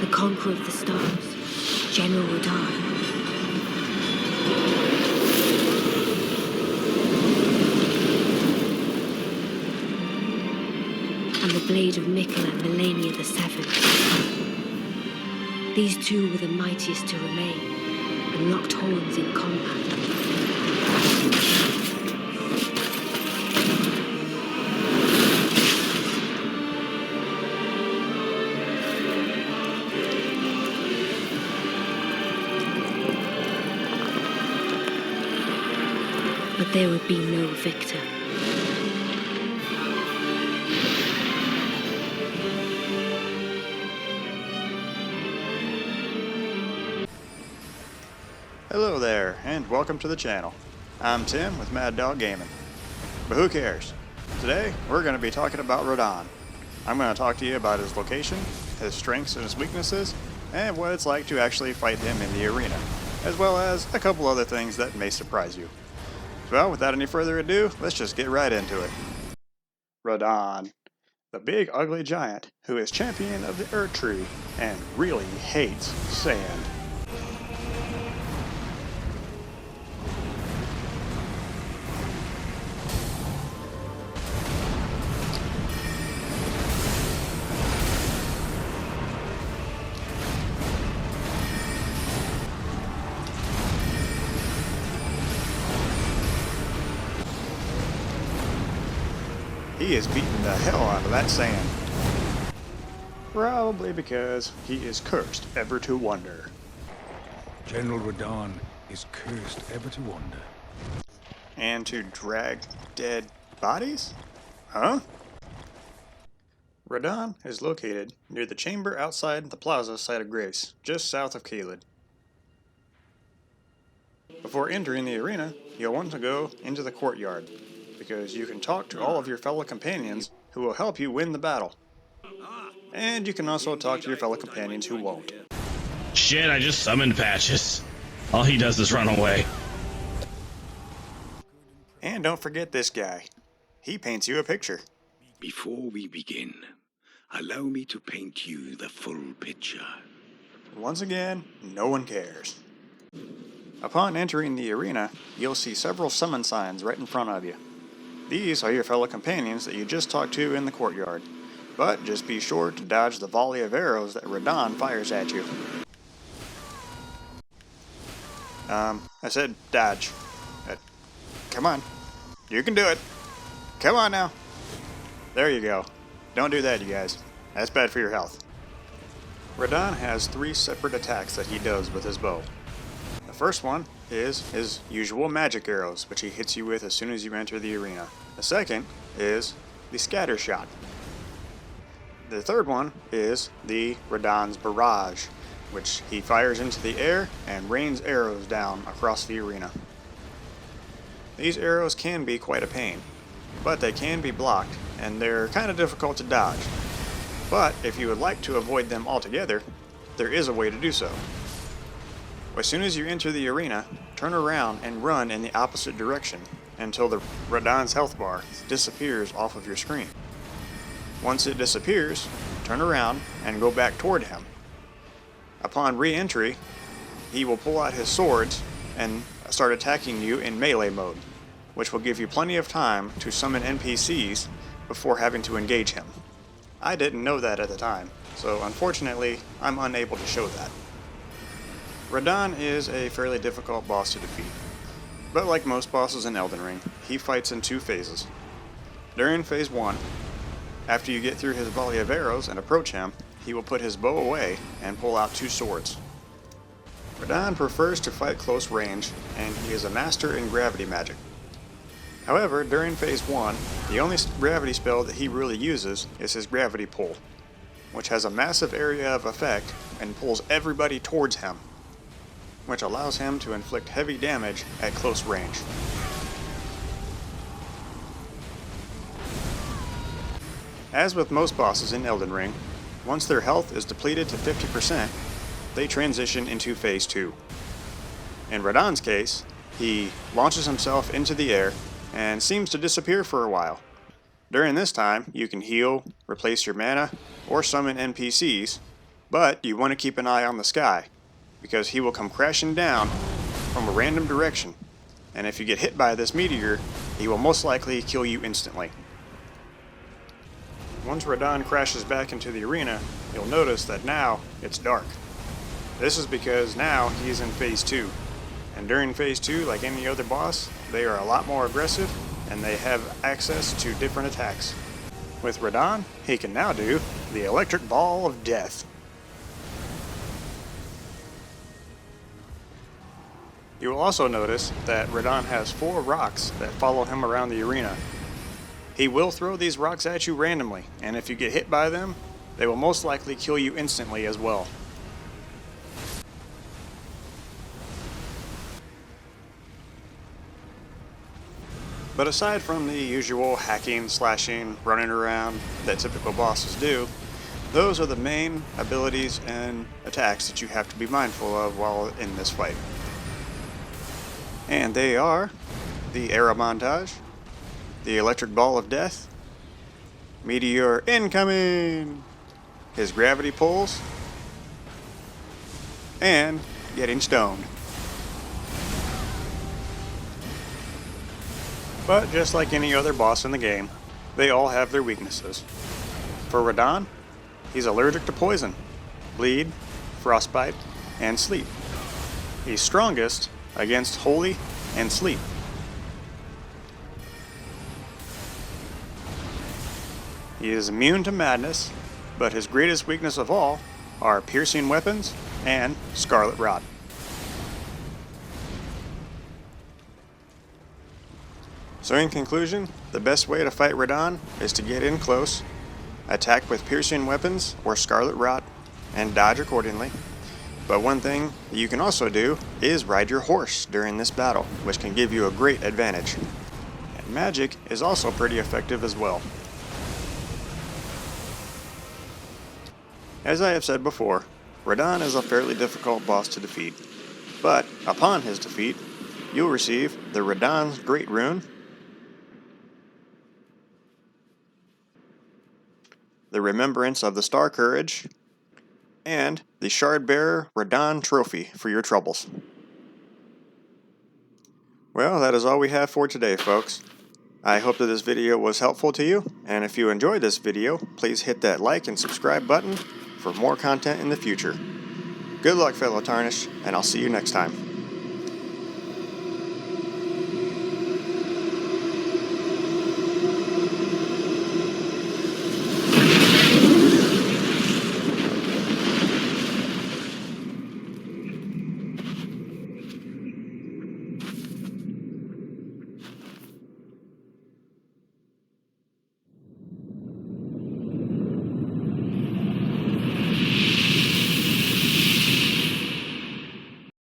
the conqueror of the stars, General Radahan. And the blade of Mikkel and Melania the Seventh. These two were the mightiest to remain, and locked horns in combat. But there would be no victor. Hello there, and welcome to the channel. I'm Tim with Mad Dog Gaming. But who cares? Today, we're going to be talking about Radahan. I'm going to talk to you about his location, his strengths and his weaknesses, and what it's like to actually fight him in the arena, as well as a couple other things that may surprise you. Well, without any further ado, let's just get right into it. Radahan, the big ugly giant who is champion of the erdtree and really hates sand. He is beating the hell out of that sand. Probably because he is cursed ever to wander. General Radahan is cursed ever to wander. And to drag dead bodies? Huh? Radahan is located near the chamber outside the plaza site of grace, just south of Caelid. Before entering the arena, you'll want to go into the courtyard, because you can talk to all of your fellow companions who will help you win the battle. And you can also talk to your fellow companions who won't. Shit, I just summoned Patches. All he does is run away. And don't forget this guy. He paints you a picture. Before we begin, allow me to paint you the full picture. Once again, no one cares. Upon entering the arena, you'll see several summon signs right in front of you. These are your fellow companions that you just talked to in the courtyard, but just be sure to dodge the volley of arrows that Radahan fires at you. I said dodge. Come on. You can do it. Come on now. There you go. Don't do that, you guys. That's bad for your health. Radahan has 3 separate attacks that he does with his bow. The first one is his usual magic arrows, which he hits you with as soon as you enter the arena. The second is the scatter shot. The third one is the Radahan's barrage, which he fires into the air and rains arrows down across the arena. These arrows can be quite a pain, but they can be blocked, and they're kind of difficult to dodge. But if you would like to avoid them altogether, there is a way to do so. As soon as you enter the arena, turn around and run in the opposite direction until the Radahan's health bar disappears off of your screen. Once it disappears, turn around and go back toward him. Upon re-entry, he will pull out his swords and start attacking you in melee mode, which will give you plenty of time to summon NPCs before having to engage him. I didn't know that at the time, so unfortunately, I'm unable to show that. Radahan is a fairly difficult boss to defeat, but like most bosses in Elden Ring, he fights in 2 phases. During phase 1, after you get through his volley of arrows and approach him, he will put his bow away and pull out 2 swords. Radahan prefers to fight close range, and he is a master in gravity magic. However, during phase 1, the only gravity spell that he really uses is his gravity pull, which has a massive area of effect and pulls everybody towards him, which allows him to inflict heavy damage at close range. As with most bosses in Elden Ring, once their health is depleted to 50%, they transition into phase 2. In Radahan's case, he launches himself into the air and seems to disappear for a while. During this time, you can heal, replace your mana, or summon NPCs, But you want to keep an eye on the sky, because he will come crashing down from a random direction, and if you get hit by this meteor, he will most likely kill you instantly. Once Radahan crashes back into the arena, you'll notice that now it's dark. This is because now he's in Phase 2, and during Phase 2, like any other boss, they are a lot more aggressive, and they have access to different attacks. With Radahan, he can now do the Electric Ball of Death. You will also notice that Radahan has 4 rocks that follow him around the arena. He will throw these rocks at you randomly, and if you get hit by them, they will most likely kill you instantly as well. But aside from the usual hacking, slashing, running around that typical bosses do, those are the main abilities and attacks that you have to be mindful of while in this fight. And they are the Arrow Montage, the Electric Ball of Death, Meteor Incoming, his Gravity Pulls, and getting stoned. But just like any other boss in the game, they all have their weaknesses. For Radahan, he's allergic to poison, bleed, frostbite, and sleep. He's strongest against holy and sleep. He is immune to madness, but his greatest weakness of all are piercing weapons and Scarlet Rot. So in conclusion, the best way to fight Radahan is to get in close, attack with piercing weapons or Scarlet Rot, and dodge accordingly. But one thing you can also do is ride your horse during this battle, which can give you a great advantage. And magic is also pretty effective as well. As I have said before, Radahan is a fairly difficult boss to defeat, but upon his defeat, you'll receive the Radahan's Great Rune, the Remembrance of the Star Courage, and the Shardbearer Radahan Trophy for your troubles. Well, that is all we have for today, folks. I hope that this video was helpful to you, and if you enjoyed this video, please hit that like and subscribe button for more content in the future. Good luck, fellow Tarnished, and I'll see you next time.